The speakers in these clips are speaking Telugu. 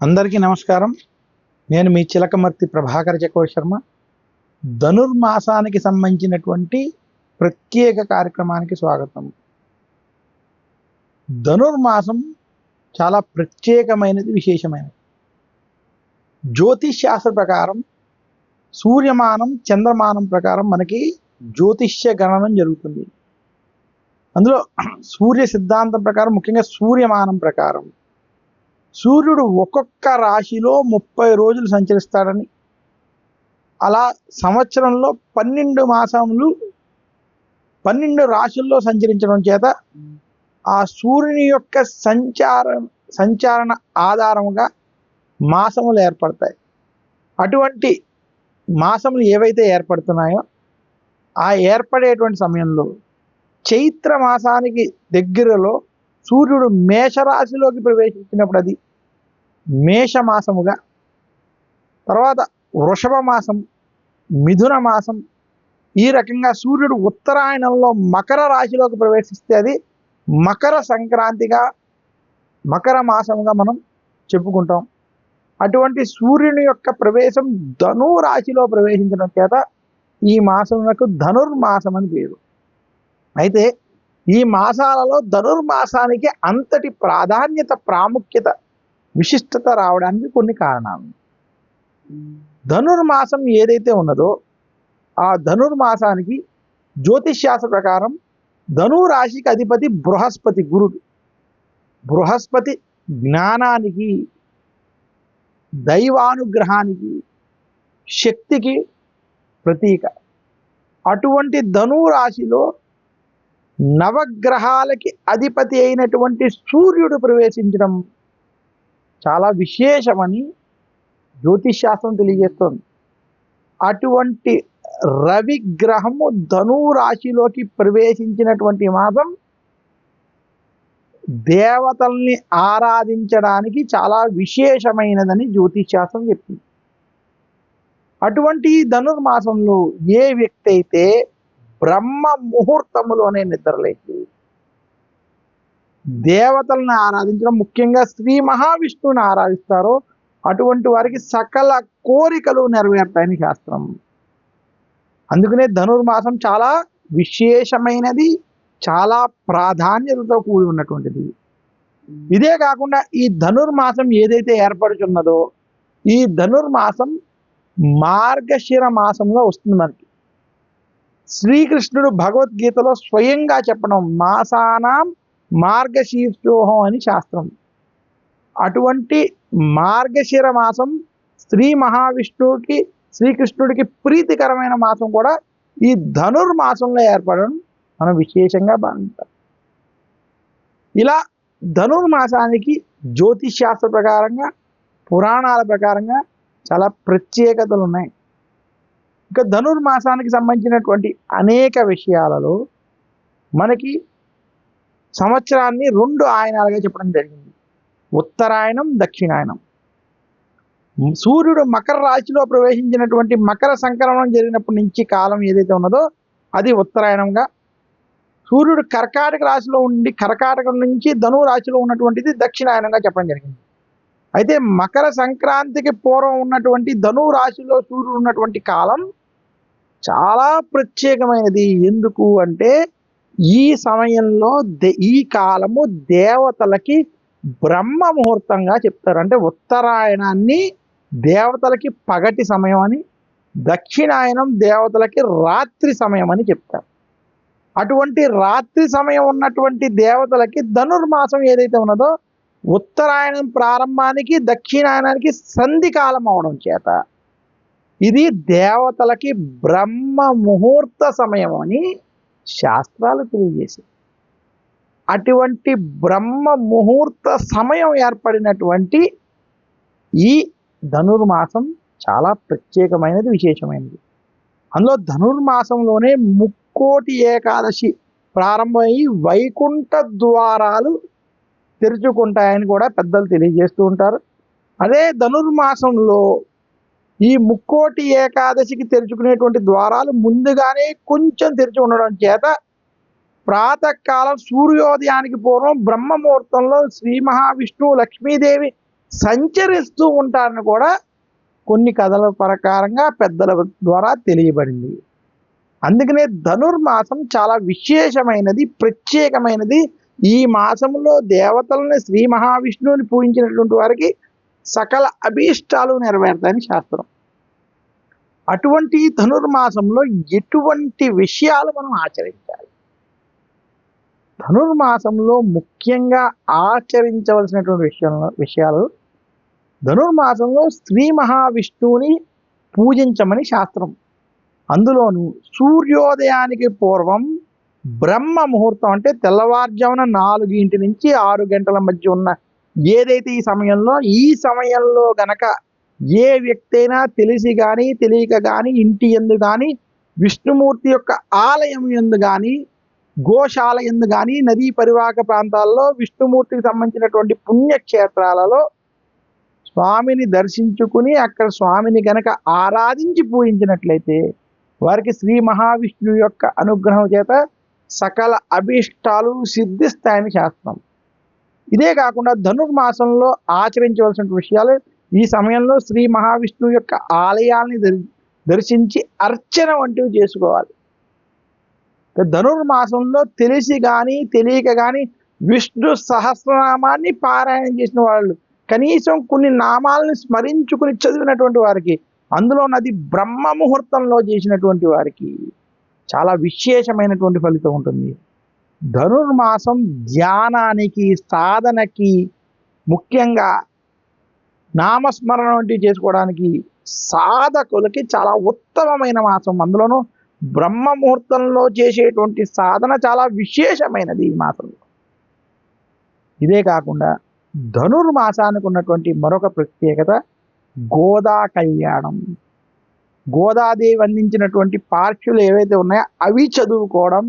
అందరికీ నమస్కారం. నేను మీ చిలకమర్తి ప్రభాకర్ చక్రవర్తి శర్మ. ధనుర్మాసానికి సంబంధించినటువంటి ప్రత్యేక కార్యక్రమానికి స్వాగతం. ధనుర్మాసం చాలా ప్రత్యేకమైనది, విశేషమైనది. జ్యోతిష్ శాస్త్ర ప్రకారం సూర్యమానం, చంద్రమానం ప్రకారం మనకి జ్యోతిష్య గణనం జరుగుతుంది. అందులో సూర్య సిద్ధాంతం ప్రకారం, ముఖ్యంగా సూర్యమానం ప్రకారం సూర్యుడు ఒక్కొక్క రాశిలో 30 రోజులు సంచరిస్తాడని, అలా సంవత్సరంలో 12 మాసములు 12 రాశుల్లో సంచరించడం చేత ఆ సూర్యుని యొక్క సంచారణ ఆధారముగా మాసములు ఏర్పడతాయి. అటువంటి మాసములు ఏవైతే ఏర్పడుతున్నాయో ఆ ఏర్పడేటువంటి సమయంలో చైత్ర మాసానికి దగ్గరలో సూర్యుడు మేషరాశిలోకి ప్రవేశించినప్పుడు అది మేషమాసముగా, తర్వాత వృషభ మాసం, మిథున మాసం, ఈ రకంగా సూర్యుడు ఉత్తరాయణంలో మకర రాశిలోకి ప్రవేశిస్తే అది మకర సంక్రాంతిగా, మకర మాసముగా మనం చెప్పుకుంటాం. అటువంటి సూర్యుని యొక్క ప్రవేశం ధను రాశిలో ప్రవేశించడం చేత ఈ మాసమునకు ధనుర్మాసం అని పేరు. అయితే ఈ మాసాలలో ధనుర్మాసానికి అంతటి ప్రాధాన్యత, ప్రాముఖ్యత, విశిష్టత రావడానికి కొన్ని కారణాలు. ధనుర్మాసం ఏదైతే ఉన్నదో ఆ ధనుర్మాసానికి జ్యోతిష్ శాస్త్ర ప్రకారం ధను రాశికి అధిపతి బృహస్పతి, గురుడు. బృహస్పతి జ్ఞానానికి, దైవానుగ్రహానికి, శక్తికి ప్రతీక. అటువంటి ధను రాశిలో నవగ్రహాలకి అధిపతి అయినటువంటి సూర్యుడు ప్రవేశించడం చాలా విశేషమని జ్యోతిష్ శాస్త్రం తెలియజేస్తుంది. అటువంటి రవి గ్రహము ధను రాశిలోకి ప్రవేశించినటువంటి మాసం దేవతల్ని ఆరాధించడానికి చాలా విశేషమైనదని జ్యోతిష్ శాస్త్రం చెప్తుంది. అటువంటి ధనుర్మాసంలో ఏ వ్యక్తి అయితే బ్రహ్మ ముహూర్తములోనే నిద్రలేచి దేవతలను ఆరాధించడం, ముఖ్యంగా శ్రీ మహావిష్ణువుని ఆరాధిస్తారో అటువంటి వారికి సకల కోరికలు నెరవేరుతాయని శాస్త్రం. అందుకనే ధనుర్మాసం చాలా విశేషమైనది, చాలా ప్రాధాన్యతతో కూడి ఉన్నటువంటిది. ఇదే కాకుండా ఈ ధనుర్మాసం ఏదైతే ఏర్పడుతున్నదో ఈ ధనుర్మాసం మార్గశిర మాసంలో వస్తుంది. మనకి శ్రీకృష్ణుడు భగవద్గీతలో స్వయంగా చెప్పడం మాసానాం మార్గశీర్షోహం అని శాస్త్రం. అటువంటి మార్గశిర మాసం శ్రీ మహావిష్ణువుకి, శ్రీకృష్ణుడికి ప్రీతికరమైన మాసం కూడా ఈ ధనుర్మాసంలో ఏర్పడడం మనం విశేషంగా భావించాలి. ఇలా ధనుర్మాసానికి జ్యోతిష్ శాస్త్ర ప్రకారంగా, పురాణాల ప్రకారంగా చాలా ప్రత్యేకతలు ఉన్నాయి. ఇక ధనుర్మాసానికి సంబంధించినటువంటి అనేక విషయాలలో మనకి సంవత్సరాన్ని 2 ఆయనాలుగా చెప్పడం జరిగింది. ఉత్తరాయణం, దక్షిణాయనం. సూర్యుడు మకర రాశిలో ప్రవేశించినటువంటి మకర సంక్రమణం జరిగినప్పటి నుంచి కాలం ఏదైతే ఉన్నదో అది ఉత్తరాయణంగా, సూర్యుడు కర్కాటక రాశిలో ఉండి కర్కాటకం నుంచి ధను రాశిలో ఉన్నటువంటిది దక్షిణాయనంగా చెప్పడం జరిగింది. అయితే మకర సంక్రాంతికి పూర్వం ఉన్నటువంటి ధను రాశిలో సూర్యుడు ఉన్నటువంటి కాలం చాలా ప్రత్యేకమైనది. ఎందుకు అంటే ఈ సమయంలో ఈ కాలము దేవతలకి బ్రహ్మ ముహూర్తంగా చెప్తారు. అంటే ఉత్తరాయణాన్ని దేవతలకి పగటి సమయం అని, దక్షిణాయనం దేవతలకి రాత్రి సమయం అని చెప్తారు. అటువంటి రాత్రి సమయం ఉన్నటువంటి దేవతలకి ధనుర్మాసం ఏదైతే ఉన్నదో ఉత్తరాయణం ప్రారంభానికి దక్షిణాయనానికి సంధి కాలం అవడం చేత ఇది దేవతలకి బ్రహ్మ ముహూర్త సమయం అని శాస్త్రాలు తెలియజేశాయి. అటువంటి బ్రహ్మ ముహూర్త సమయం ఏర్పడినటువంటి ఈ ధనుర్మాసం చాలా ప్రత్యేకమైనది, విశేషమైనది. అందులో ధనుర్మాసంలోనే ముక్కోటి ఏకాదశి ప్రారంభమై వైకుంఠ ద్వారాలు తెరుచుకుంటాయని కూడా పెద్దలు తెలియజేస్తూ ఉంటారు. అదే ధనుర్మాసంలో ఈ ముక్కోటి ఏకాదశికి తెరుచుకునేటువంటి ద్వారాలు ముందుగానే కొంచెం తెరిచి ఉండడం చేత ప్రాతకాలం సూర్యోదయానికి పూర్వం బ్రహ్మ ముహూర్తంలో శ్రీ మహావిష్ణువు, లక్ష్మీదేవి సంచరిస్తూ ఉంటారని కూడా కొన్ని కథల ప్రకారంగా పెద్దల ద్వారా తెలియబడింది. అందుకనే ధనుర్మాసం చాలా విశేషమైనది, ప్రత్యేకమైనది. ఈ మాసంలో దేవతలని శ్రీ మహావిష్ణువుని పూజించినటువంటి వారికి సకల అభీష్టాలు నెరవేరుతాయని శాస్త్రం. అటువంటి ధనుర్మాసంలో ఎటువంటి విషయాలు మనం ఆచరించాలి? ధనుర్మాసంలో ముఖ్యంగా ఆచరించవలసినటువంటి విషయాలు ధనుర్మాసంలో శ్రీ మహావిష్ణువుని పూజించమని శాస్త్రం. అందులోనూ సూర్యోదయానికి పూర్వం బ్రహ్మ ముహూర్తం, అంటే తెల్లవారుజామున 4 నుంచి 6 గంటల మధ్య ఉన్న ఏదైతే ఈ సమయంలో గనక ఏ వ్యక్తి అయినా తెలిసి కానీ తెలియక కానీ ఇంటి యందు కానీ విష్ణుమూర్తి యొక్క ఆలయం యందు కానీ గోశాల యందు కానీ నదీ పరివాహక ప్రాంతాల్లో విష్ణుమూర్తికి సంబంధించినటువంటి పుణ్యక్షేత్రాలలో స్వామిని దర్శించుకుని అక్కడ స్వామిని గనక ఆరాధించి పూజించినట్లయితే వారికి శ్రీ మహావిష్ణువు యొక్క అనుగ్రహం చేత సకల అభీష్టాలు సిద్ధిస్తాయని శాస్త్రం. ఇదే కాకుండా ధనుర్మాసంలో ఆచరించవలసిన విషయాలు ఈ సమయంలో శ్రీ మహావిష్ణువు యొక్క ఆలయాల్ని దర్శించి అర్చన వంటివి చేసుకోవాలి. ధనుర్మాసంలో తెలిసి కానీ తెలియక కానీ విష్ణు సహస్రనామాన్ని పారాయణం చేసిన వాళ్ళు, కనీసం కొన్ని నామాలను స్మరించుకుని చదివినటువంటి వారికి, అందులో నది బ్రహ్మ ముహూర్తంలో చేసినటువంటి వారికి చాలా విశేషమైనటువంటి ఫలితం ఉంటుంది. ధనుర్మాసం ధ్యానానికి, సాధనకి, ముఖ్యంగా నామస్మరణ వంటివి చేసుకోవడానికి సాధకులకి చాలా ఉత్తమమైన మాసం. అందులోనూ బ్రహ్మ ముహూర్తంలో చేసేటువంటి సాధన చాలా విశేషమైనది ఈ మాసంలో. ఇదే కాకుండా ధనుర్మాసానికి ఉన్నటువంటి మరొక ప్రత్యేకత గోదా కళ్యాణం. గోదాదేవి అందించినటువంటి పార్శ్వులు ఏవైతే ఉన్నాయో అవి చదువుకోవడం,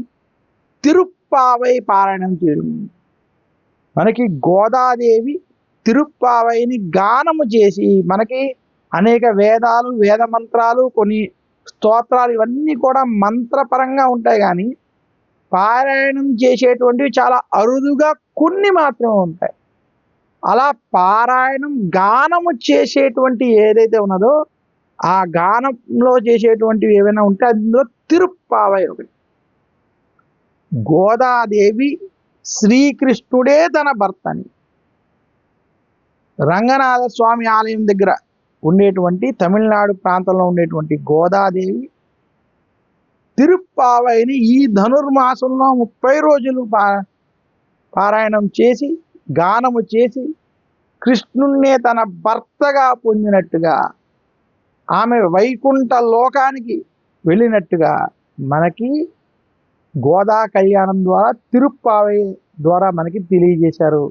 తిరుప్పావై పారాయణం చేయడం. మనకి గోదాదేవి తిరుప్పావైని గానము చేసి మనకి అనేక వేదాలు, వేద మంత్రాలు, కొన్ని స్తోత్రాలు ఇవన్నీ కూడా మంత్రపరంగా ఉంటాయి, కానీ పారాయణం చేసేటువంటివి చాలా అరుదుగా కొన్ని మాత్రమే ఉంటాయి. అలా పారాయణం గానము చేసేటువంటి ఏదైతే ఉన్నదో ఆ గానంలో చేసేటువంటివి ఏవైనా ఉంటే అందులో తిరుప్పావై ఒకటి. గోదాదేవి శ్రీకృష్ణుడే తన భర్తని రంగనాథ స్వామి ఆలయం దగ్గర ఉండేటువంటి తమిళనాడు ప్రాంతంలో ఉండేటువంటి గోదాదేవి తిరుప్పావైని ఈ ధనుర్మాసంలో 30 రోజులు పారాయణం చేసి గానము చేసి కృష్ణున్నే తన భర్తగా పొందినట్టుగా, ఆమె వైకుంఠ లోకానికి వెళ్ళినట్టుగా మనకి గోదా కళ్యాణం ద్వారా, తిరుప్పావై ద్వారా మనకి తెలియజేశారు.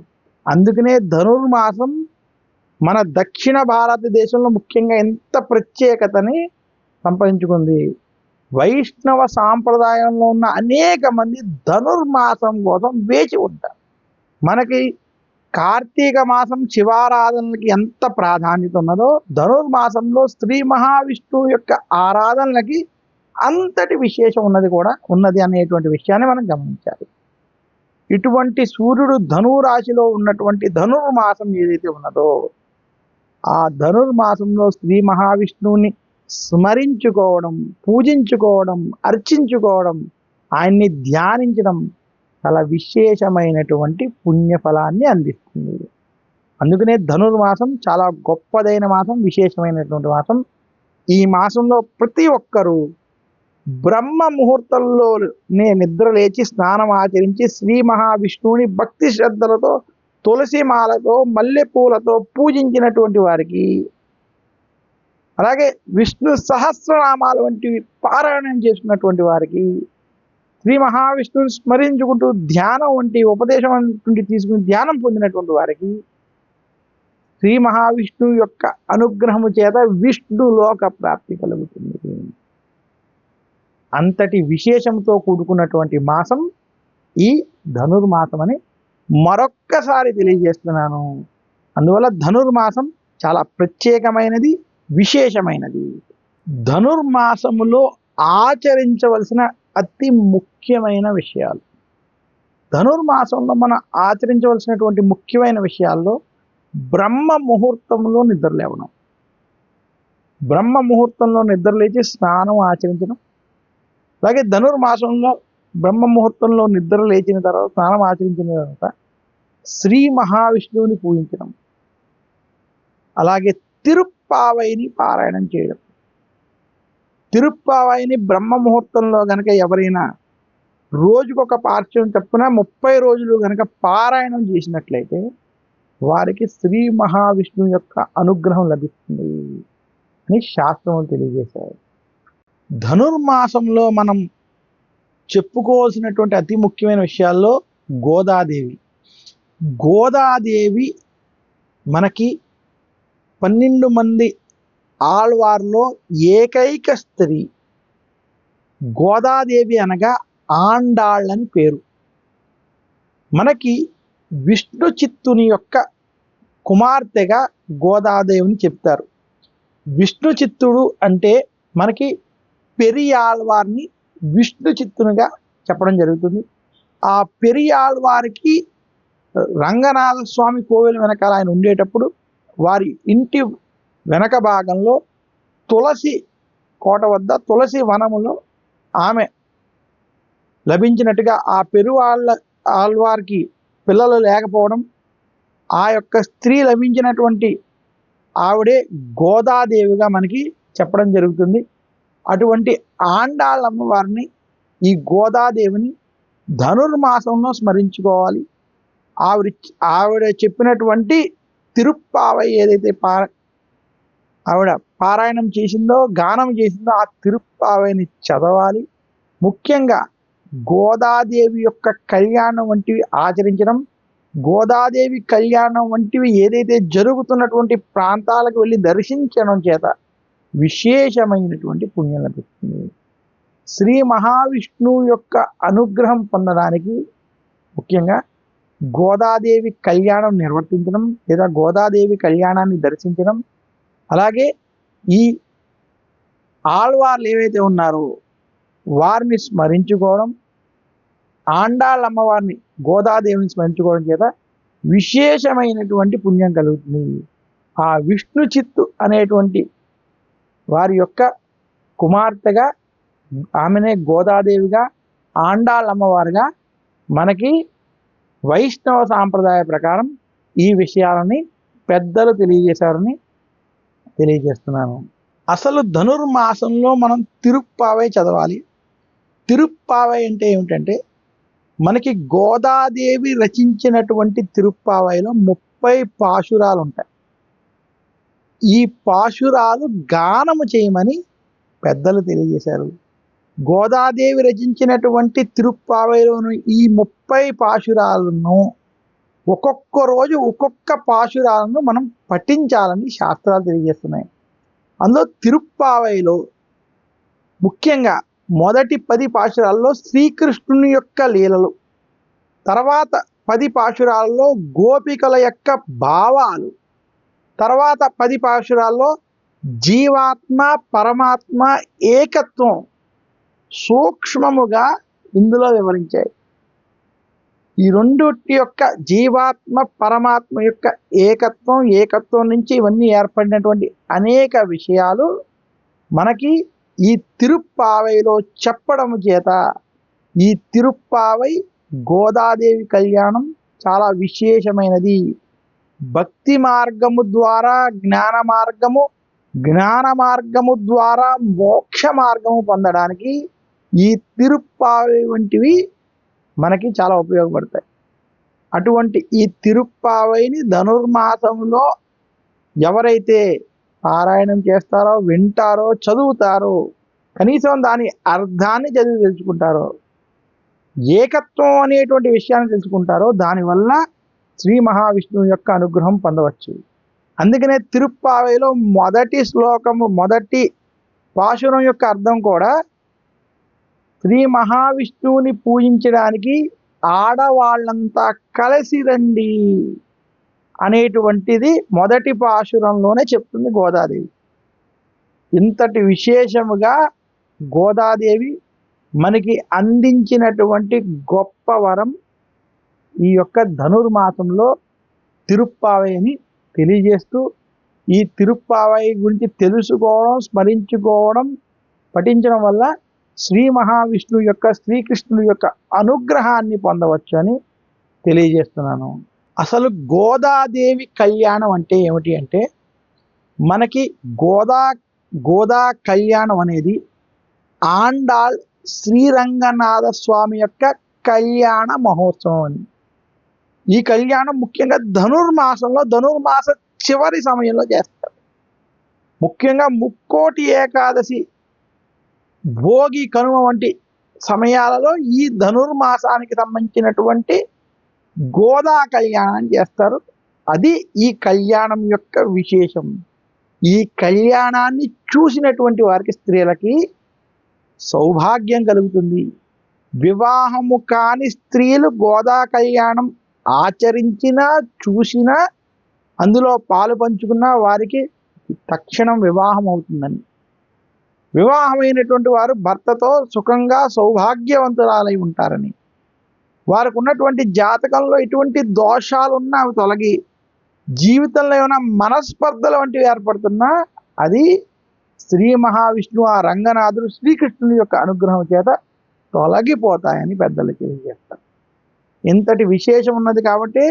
అందుకనే ధనుర్మాసం మన దక్షిణ భారతదేశంలో ముఖ్యంగా ఎంత ప్రత్యేకతని సంపాదించుకుంది. వైష్ణవ సాంప్రదాయంలో ఉన్న అనేక మంది ధనుర్మాసం కోసం వేచి ఉంటారు. మనకి కార్తీక మాసం శివారాధనలకి ఎంత ప్రాధాన్యత ఉన్నదో ధనుర్మాసంలో శ్రీ మహావిష్ణువు యొక్క ఆరాధనలకి అంతటి విశేషం ఉన్నది అనేటువంటి విషయాన్ని మనం గమనించాలి. ఇటువంటి సూర్యుడు ధనురాశిలో ఉన్నటువంటి ధనుర్మాసం ఏదైతే ఉన్నదో ఆ ధనుర్మాసంలో శ్రీ మహావిష్ణువుని స్మరించుకోవడం, పూజించుకోవడం, అర్చించుకోవడం, ఆయన్ని ధ్యానించడం చాలా విశేషమైనటువంటి పుణ్యఫలాన్ని అందిస్తుంది. అందుకనే ధనుర్మాసం చాలా గొప్పదైన మాసం, విశేషమైనటువంటి మాసం. ఈ మాసంలో ప్రతి ఒక్కరూ బ్రహ్మ ముహూర్తంలోనే నిద్ర లేచి స్నానం ఆచరించి శ్రీ మహావిష్ణువుని భక్తి శ్రద్ధలతో, తులసి మాలతో, మల్లెపూలతో పూజించినటువంటి వారికి, అలాగే విష్ణు సహస్రనామాల వంటివి పారాయణం చేసుకున్నటువంటి వారికి, శ్రీ మహావిష్ణువుని స్మరించుకుంటూ ధ్యానం వంటి ఉపదేశం వంటి తీసుకుని ధ్యానం పొందినటువంటి వారికి శ్రీ మహావిష్ణువు యొక్క అనుగ్రహము చేత విష్ణు లోక ప్రాప్తి కలుగుతుంది. అంతటి విశేషంతో కూడుకున్నటువంటి మాసం ఈ ధనుర్మాసం అని మరొక్కసారి తెలియజేస్తున్నాను. అందువల్ల ధనుర్మాసం చాలా ప్రత్యేకమైనది, విశేషమైనది. ధనుర్మాసములో ఆచరించవలసిన అతి ముఖ్యమైన విషయాలు. ధనుర్మాసంలో మనం ఆచరించవలసినటువంటి ముఖ్యమైన విషయాల్లో బ్రహ్మ ముహూర్తంలో నిద్ర లేవడం, బ్రహ్మ ముహూర్తంలో నిద్ర లేచి స్నానం ఆచరించడం, అలాగే ధనుర్మాసంలో బ్రహ్మ ముహూర్తంలో నిద్ర లేచిన తర్వాత స్నానం ఆచరించిన తర్వాత శ్రీ మహావిష్ణువుని పూజించడం, అలాగే తిరుప్పావైని పారాయణం చేయడం. తిరుప్పావైని బ్రహ్మ ముహూర్తంలో గనక ఎవరైనా రోజుకొక పార్శ్వం చొప్పున 30 రోజులు గనక పారాయణం చేసినట్లయితే వారికి శ్రీ మహావిష్ణువు యొక్క అనుగ్రహం లభిస్తుంది అని శాస్త్రం తెలియజేశారు. ధనుర్మాసంలో మనం చెప్పుకోవాల్సినటువంటి అతి ముఖ్యమైన విషయాల్లో గోదాదేవి. గోదాదేవి మనకి 12 మంది ఆళ్వార్లో ఏకైక స్త్రీ. గోదాదేవి అనగా ఆండాళ్ళని పేరు. మనకి విష్ణు చిత్తుని యొక్క కుమార్తెగా గోదాదేవిని చెప్తారు. విష్ణు చిత్తుడు అంటే మనకి పెరియాళ్వార్ని విష్ణు చిత్తునిగా చెప్పడం జరుగుతుంది. ఆ పెరియాళ్వారికి రంగనాథ స్వామి కోవెల వెనకాల ఆయన ఉండేటప్పుడు వారి ఇంటి వెనక భాగంలో తులసి కోట వద్ద తులసి వనములో ఆమె లభించినట్టుగా ఆ ఆళ్వారికి పిల్లలు లేకపోవడం, ఆ యొక్క స్త్రీ లభించినటువంటి ఆవిడే గోదాదేవిగా మనకి చెప్పడం జరుగుతుంది. అటువంటి ఆండాళ్ళమ్మ వారిని, ఈ గోదాదేవిని ధనుర్మాసంలో స్మరించుకోవాలి. ఆవిడ చెప్పినటువంటి తిరుప్పావై ఏదైతే ఆవిడ పారాయణం చేసిందో, గానం చేసిందో ఆ తిరుప్పావైని చదవాలి. ముఖ్యంగా గోదాదేవి యొక్క కళ్యాణం వంటివి ఆచరించడం, గోదాదేవి కళ్యాణం వంటివి ఏదైతే జరుగుతున్నటువంటి ప్రాంతాలకు వెళ్ళి దర్శించడం చేత విశేషమైనటువంటి పుణ్యం లభిస్తుంది. శ్రీ మహావిష్ణువు యొక్క అనుగ్రహం పొందడానికి ముఖ్యంగా గోదాదేవి కళ్యాణం నిర్వర్తించడం లేదా గోదాదేవి కళ్యాణాన్ని దర్శించడం, అలాగే ఈ ఆళ్వార్లు ఏవైతే ఉన్నారో వారిని స్మరించుకోవడం, ఆండాళ్ళమ్మవారిని గోదాదేవిని స్మరించుకోవడం చేత విశేషమైనటువంటి పుణ్యం కలుగుతుంది. ఆ విష్ణు చిత్తు అనేటువంటి వారి యొక్క కుమార్తెగా ఆమెనే గోదాదేవిగా, ఆండాళ్ళమ్మవారుగా మనకి వైష్ణవ సాంప్రదాయ ప్రకారం ఈ విషయాలని పెద్దలు తెలియజేశారని తెలియజేస్తున్నాను. అసలు ధనుర్మాసంలో మనం తిరుప్పావై చదవాలి. తిరుప్పావై అంటే ఏమిటంటే మనకి గోదాదేవి రచించినటువంటి తిరుప్పావైలో 30 పాశురాలు ఉంటాయి. ఈ పాశురాలు గానము చేయమని పెద్దలు తెలియజేశారు. గోదాదేవి రచించినటువంటి తిరుప్పావైలోని ఈ 30 పాశురాలను ఒక్కొక్క రోజు ఒక్కొక్క పాశురాలను మనం పఠించాలని శాస్త్రాలు తెలియజేస్తున్నాయి. అందులో తిరుప్పావైలో ముఖ్యంగా మొదటి 10 పాశురాల్లో శ్రీకృష్ణుని యొక్క లీలలు, తర్వాత 10 పాశురాల్లో గోపికల యొక్క భావాలు, తర్వాత 10 పాశురాల్లో జీవాత్మ పరమాత్మ ఏకత్వం సూక్ష్మముగా ఇందులో వివరించాయి. ఈ రెండుటి యొక్క జీవాత్మ పరమాత్మ యొక్క ఏకత్వం నుంచి ఇవన్నీ ఏర్పడినటువంటి అనేక విషయాలు మనకి ఈ తిరుప్పావైలో చెప్పడం చేత ఈ తిరుప్పావై గోదాదేవి కళ్యాణం చాలా విశేషమైనది. భక్తి మార్గము ద్వారా జ్ఞాన మార్గము, జ్ఞాన మార్గము ద్వారా మోక్ష మార్గము పొందడానికి ఈ తిరుప్పావై వంటివి మనకి చాలా ఉపయోగపడతాయి. అటువంటి ఈ తిరుప్పావైని ధనుర్మాసంలో ఎవరైతే పారాయణం చేస్తారో, వింటారో, చదువుతారో, కనీసం దాని అర్థాన్ని చదివి తెలుసుకుంటారో, ఏకత్వం అనేటువంటి విషయాన్ని తెలుసుకుంటారో, దానివల్ల శ్రీ మహావిష్ణువు యొక్క అనుగ్రహం పొందవచ్చు. అందుకనే తిరుప్పావైలో మొదటి శ్లోకము, మొదటి పాశురం యొక్క అర్థం కూడా శ్రీ మహావిష్ణువుని పూజించడానికి ఆడవాళ్ళంతా కలిసి రండి అనేటువంటిది మొదటి పాశురంలోనే చెప్తుంది గోదాదేవి. ఇంతటి విశేషముగా గోదాదేవి మనకి అందించినటువంటి గొప్ప వరం ఈ యొక్క ధనుర్మాసంలో తిరుప్పావైని తెలియజేస్తూ ఈ తిరుప్పావై గురించి తెలుసుకోవడం, స్మరించుకోవడం, పఠించడం వల్ల శ్రీ మహావిష్ణువు యొక్క, శ్రీకృష్ణుడి యొక్క అనుగ్రహాన్ని పొందవచ్చు అని తెలియజేస్తున్నాను. అసలు గోదాదేవి కళ్యాణం అంటే ఏమిటి అంటే, మనకి గోదా కళ్యాణం అనేది ఆండాళ్ శ్రీరంగనాథ స్వామి యొక్క కళ్యాణ మహోత్సవం అని. ఈ కళ్యాణం ముఖ్యంగా ధనుర్మాస చివరి సమయంలో చేస్తారు. ముఖ్యంగా ముక్కోటి ఏకాదశి, భోగి, కనుమ వంటి సమయాలలో ఈ ధనుర్మాసానికి సంబంధించినటువంటి గోదా కళ్యాణం చేస్తారు. అది ఈ కళ్యాణం యొక్క విశేషం. ఈ కళ్యాణాన్ని చూసినటువంటి వారికి, స్త్రీలకి సౌభాగ్యం కలుగుతుంది. వివాహము కాని స్త్రీలు గోదా కళ్యాణం ఆచరించినా, చూసినా, అందులో పాలు పంచుకున్న వారికి తక్షణం వివాహం అవుతుందని. వివాహమైనటువంటి వారు భర్తతో సుఖంగా సౌభాగ్యవంతురాలై ఉంటారని, వారికి ఉన్నటువంటి జాతకంలో ఎటువంటి దోషాలున్నా అవి తొలగి, జీవితంలో ఏమైనా మనస్పర్ధలు వంటివి ఏర్పడుతున్నా అది శ్రీ మహావిష్ణువు, ఆ రంగనాథుడు, శ్రీకృష్ణుని యొక్క అనుగ్రహం చేత తొలగిపోతాయని పెద్దలు తెలియజేస్తారు. ఇంతటి విశేషం ఉన్నది కాబట్టి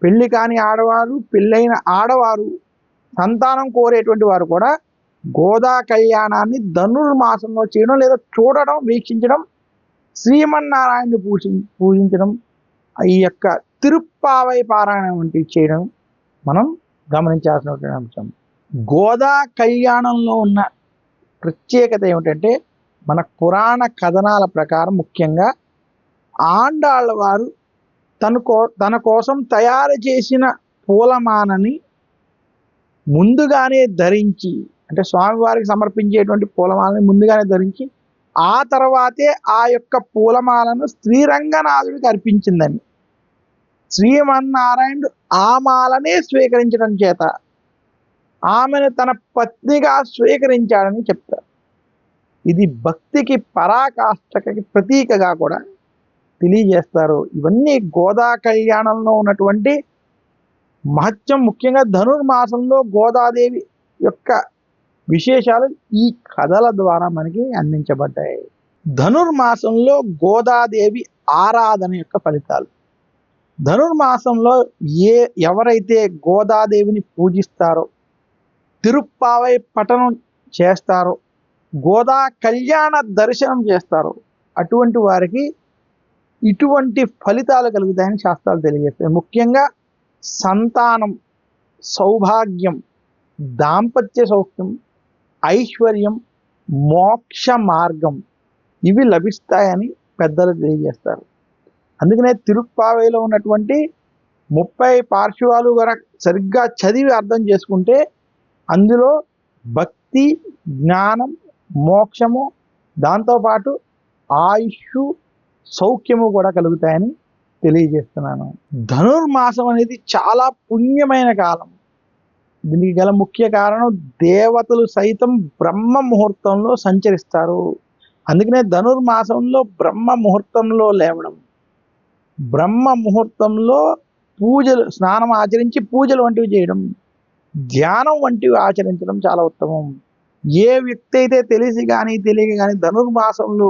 పెళ్లి కాని ఆడవారు, పెళ్ళైన ఆడవారు, సంతానం కోరేటువంటి వారు కూడా గోదా కళ్యాణాన్ని ధనుర్మాసంలో చేయడం, లేదా చూడడం, వీక్షించడం, శ్రీమన్నారాయణని పూజించడం, ఈ యొక్క తిరుప్పావై పారాయణం వంటివి చేయడం మనం గమనించాల్సినటువంటి అంశం. గోదా కళ్యాణంలో ఉన్న ప్రత్యేకత ఏమిటంటే, మన పురాణ కథనాల ప్రకారం ముఖ్యంగా ఆండాళ్ళ వారు తన కోసం తయారు చేసిన పూలమాలని ముందుగానే ధరించి, అంటే స్వామివారికి సమర్పించేటువంటి పూలమాలని ముందుగానే ధరించి, ఆ తర్వాతే ఆ యొక్క పూలమాలను శ్రీరంగనాథుడికి అర్పించిందని, శ్రీమన్నారాయణుడు ఆ మాలనే స్వీకరించడం చేత ఆమెను తన పత్నిగా స్వీకరించాడని చెప్తారు. ఇది భక్తికి, పరాకాష్ఠకి ప్రతీకగా కూడా తెలియజేస్తారు. ఇవన్నీ గోదా కళ్యాణంలో ఉన్నటువంటి మహత్యం. ముఖ్యంగా ధనుర్మాసంలో గోదాదేవి యొక్క విశేషాలు ఈ కథల ద్వారా మనకి అందించబడ్డాయి. ధనుర్మాసంలో గోదాదేవి ఆరాధన యొక్క ఫలితాలు. ధనుర్మాసంలో ఎవరైతే గోదాదేవిని పూజిస్తారో, తిరుప్పావై పఠనం చేస్తారో, గోదా కళ్యాణ దర్శనం చేస్తారో, అటువంటి వారికి ఇటువంటి ఫలితాలు కలుగుతాయని శాస్త్రాలు తెలియజేస్తాయి. ముఖ్యంగా సంతానం, సౌభాగ్యం, దాంపత్య సౌఖ్యం, ఐశ్వర్యం, మోక్ష మార్గం ఇవి లభిస్తాయని పెద్దలు తెలియజేస్తారు. అందుకనే తిరుప్పావైలో ఉన్నటువంటి 30 పార్శ్వాలు వరకు సరిగ్గా చదివి అర్థం చేసుకుంటే అందులో భక్తి, జ్ఞానం, మోక్షము, దాంతోపాటు ఆయుష్, సౌఖ్యము కూడా కలుగుతాయని తెలియజేస్తున్నాను. ధనుర్మాసం అనేది చాలా పుణ్యమైన కాలం. దీనికి గల ముఖ్య కారణం, దేవతలు సైతం బ్రహ్మ ముహూర్తంలో సంచరిస్తారు. అందుకనే ధనుర్మాసంలో బ్రహ్మ ముహూర్తంలో లేవడం, బ్రహ్మ ముహూర్తంలో పూజలు, స్నానం ఆచరించి పూజలు వంటివి చేయడం, ధ్యానం వంటివి ఆచరించడం చాలా ఉత్తమం. ఏ వ్యక్తి అయితే తెలిసి కానీ తెలియక కానీ ధనుర్మాసంలో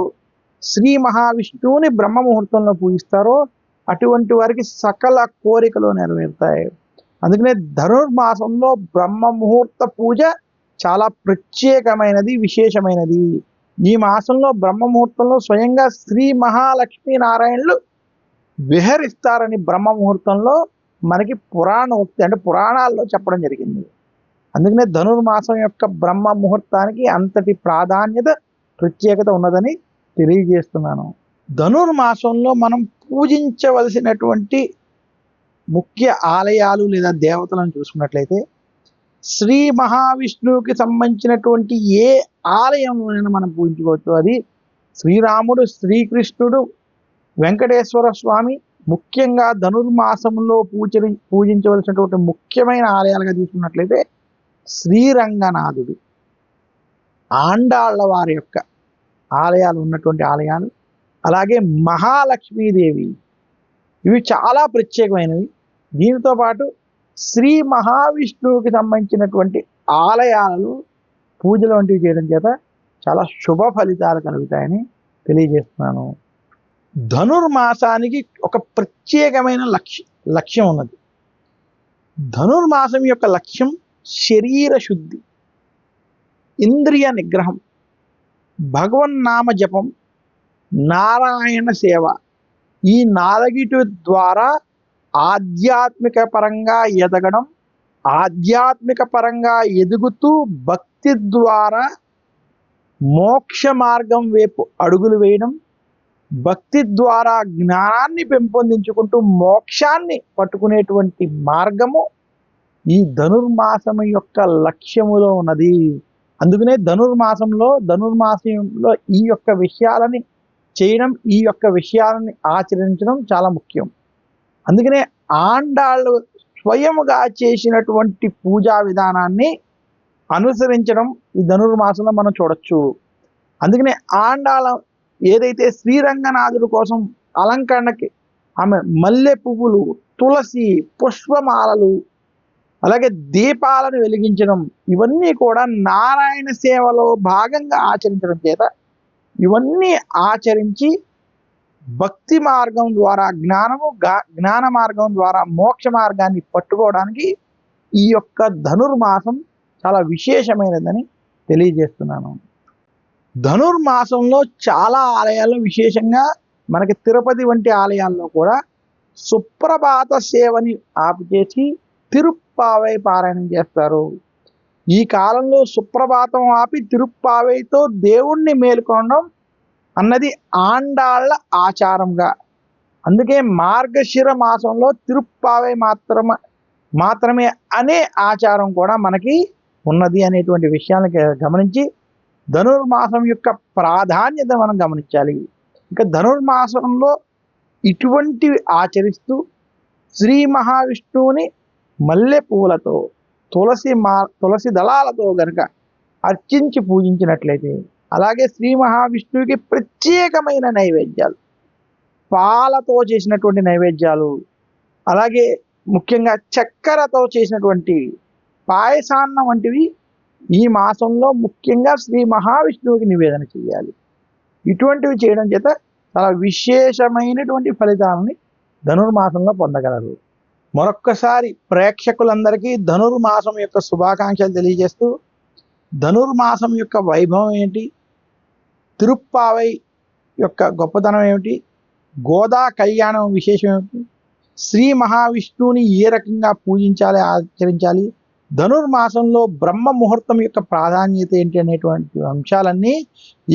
శ్రీ మహావిష్ణువుని బ్రహ్మ ముహూర్తంలో పూజిస్తారో అటువంటి వారికి సకల కోరికలు నెరవేరుతాయి. అందుకనే ధనుర్మాసంలో బ్రహ్మ ముహూర్త పూజ చాలా ప్రత్యేకమైనది, విశేషమైనది. ఈ మాసంలో బ్రహ్మ ముహూర్తంలో స్వయంగా శ్రీ మహాలక్ష్మీనారాయణులు విహరిస్తారని బ్రహ్మ ముహూర్తంలో మనకి పురాణోక్తి, అంటే పురాణాల్లో చెప్పడం జరిగింది. అందుకనే ధనుర్మాసం యొక్క బ్రహ్మ ముహూర్తానికి అంతటి ప్రాధాన్యత, ప్రత్యేకత ఉన్నదని తెలియజేస్తున్నాను. ధనుర్మాసంలో మనం పూజించవలసినటువంటి ముఖ్య ఆలయాలు లేదా దేవతలను చూసుకున్నట్లయితే, శ్రీ మహావిష్ణువుకి సంబంధించినటువంటి ఏ ఆలయంలోనైనా మనం పూజించుకోవచ్చు. అది శ్రీరాముడు, శ్రీకృష్ణుడు, వెంకటేశ్వర స్వామి. ముఖ్యంగా ధనుర్మాసంలో పూజించవలసినటువంటి ముఖ్యమైన ఆలయాలుగా తీసుకున్నట్లయితే శ్రీరంగనాథుడు, ఆండాళ్ళ వారి యొక్క ఆలయాలు ఉన్నటువంటి ఆలయాలు, అలాగే మహాలక్ష్మీదేవి, ఇవి చాలా ప్రత్యేకమైనవి. దీనితో పాటు శ్రీ మహావిష్ణువుకి సంబంధించినటువంటి ఆలయాలు పూజలు వంటివి చేయడం చేత చాలా శుభ ఫలితాలు కలుగుతాయని తెలియజేస్తున్నాను. ధనుర్మాసానికి ఒక ప్రత్యేకమైన లక్ష్యం ఉన్నది. ధనుర్మాసం యొక్క లక్ష్యం శరీర శుద్ధి, ఇంద్రియ నిగ్రహం, భగవన్నామ జపం, నారాయణ సేవ. ఈ నాలుగిటి ద్వారా ఆధ్యాత్మిక పరంగా ఎదగడం, ఆధ్యాత్మిక పరంగా ఎదుగుతూ భక్తి ద్వారా మోక్ష మార్గం వైపు అడుగులు వేయడం, భక్తి ద్వారా జ్ఞానాన్ని పెంపొందించుకుంటూ మోక్షాన్ని పట్టుకునేటువంటి మార్గము ఈ ధనుర్మాసం యొక్క లక్ష్యములో ఉన్నది. అందుకనే ధనుర్మాసంలో ఈ యొక్క విషయాలని చేయడం, ఈ యొక్క విషయాలని ఆచరించడం చాలా ముఖ్యం. అందుకనే ఆండాళ్ళు స్వయముగా చేసినటువంటి పూజా విధానాన్ని అనుసరించడం ఈ ధనుర్మాసంలో మనం చూడొచ్చు. అందుకనే ఆండాళ్ళ ఏదైతే శ్రీరంగనాథుడి కోసం అలంకరణకి ఆమె మల్లె పువ్వులు, తులసి, పుష్పమాలలు, అలాగే దీపాలను వెలిగించడం, ఇవన్నీ కూడా నారాయణ సేవలో భాగంగా ఆచరించడం చేత ఇవన్నీ ఆచరించి భక్తి మార్గం ద్వారా జ్ఞాన మార్గం ద్వారా మోక్ష మార్గాన్ని పట్టుకోవడానికి ఈ యొక్క ధనుర్మాసం చాలా విశేషమైనదని తెలియజేస్తున్నాను. ధనుర్మాసంలో చాలా ఆలయాల్లో, విశేషంగా మనకి తిరుపతి వంటి ఆలయాల్లో కూడా సుప్రభాత సేవని ఆపిచేసి తిరుప్పావై పారాయణం చేస్తారు. ఈ కాలంలో సుప్రభాతం ఆపి తిరుప్పావైతో దేవుణ్ణి మేలుకోవడం అన్నది ఆండాళ్ళ ఆచారంగా. అందుకే మార్గశిర మాసంలో తిరుప్పావై మాత్రమే అనే ఆచారం కూడా మనకి ఉన్నది అనేటువంటి విషయాన్ని గమనించి ధనుర్మాసం యొక్క ప్రాధాన్యత మనం గమనించాలి. ఇంకా ధనుర్మాసంలో ఇటువంటివి ఆచరిస్తూ శ్రీ మహావిష్ణువుని మల్లె పువ్వులతో, తులసి దళాలతో గనక అర్చించి పూజించినట్లయితే, అలాగే శ్రీ మహావిష్ణువుకి ప్రత్యేకమైన నైవేద్యాలు, పాలతో చేసినటువంటి నైవేద్యాలు, అలాగే ముఖ్యంగా చక్కెరతో చేసినటువంటి పాయసాన్నం వంటివి ఈ మాసంలో ముఖ్యంగా శ్రీ మహావిష్ణువుకి నివేదన చేయాలి. ఇటువంటివి చేయడం చేత చాలా విశేషమైనటువంటి ఫలితాలని ధనుర్మాసంలో పొందగలరు. మరొక్కసారి ప్రేక్షకులందరికీ ధనుర్మాసం యొక్క శుభాకాంక్షలు తెలియజేస్తూ, ధనుర్మాసం యొక్క వైభవం ఏంటి, తిరుప్పావై యొక్క గొప్పతనం ఏమిటి, గోదా కళ్యాణం విశేషం ఏమిటి, శ్రీ మహావిష్ణువుని ఏ రకంగా పూజించాలి, ఆచరించాలి, ధనుర్మాసంలో బ్రహ్మ ముహూర్తం యొక్క ప్రాధాన్యత ఏంటి అనేటువంటి అంశాలన్నీ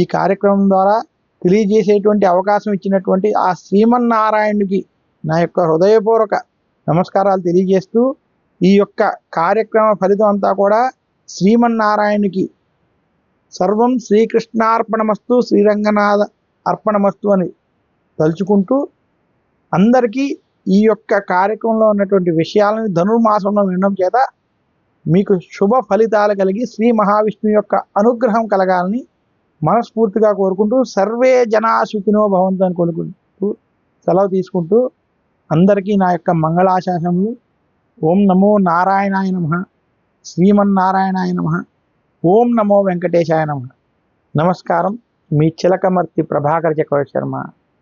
ఈ కార్యక్రమం ద్వారా తెలియజేసేటువంటి అవకాశం ఇచ్చినటువంటి ఆ శ్రీమన్నారాయణుడికి నా యొక్క హృదయపూర్వక నమస్కారాలు తెలియజేస్తూ, ఈ యొక్క కార్యక్రమ ఫలితం అంతా కూడా శ్రీమన్నారాయణునికి సర్వం శ్రీకృష్ణార్పణమస్తు, శ్రీరంగనాథ అర్పణమస్తు అని తలుచుకుంటూ, అందరికీ ఈ యొక్క కార్యక్రమంలో ఉన్నటువంటి విషయాలను ధనుర్మాసంలో వినడం చేత మీకు శుభ ఫలితాలు కలిగి శ్రీ మహావిష్ణువు యొక్క అనుగ్రహం కలగాలని మనస్ఫూర్తిగా కోరుకుంటూ, సర్వే జనా సుఖినో భవంతు అని కోరుకుంటూ సెలవు తీసుకుంటూ, అందరికీ నా యొక్క మంగళాశాసనములు. ఓం నమో నారాయణాయ నమః, శ్రీమన్నారాయణాయ నమః, ఓం నమో వెంకటేశాయ నమః. నమస్కారం. మీ చిలకమర్తి ప్రభాకర్ చక్రవర్తి శర్మ.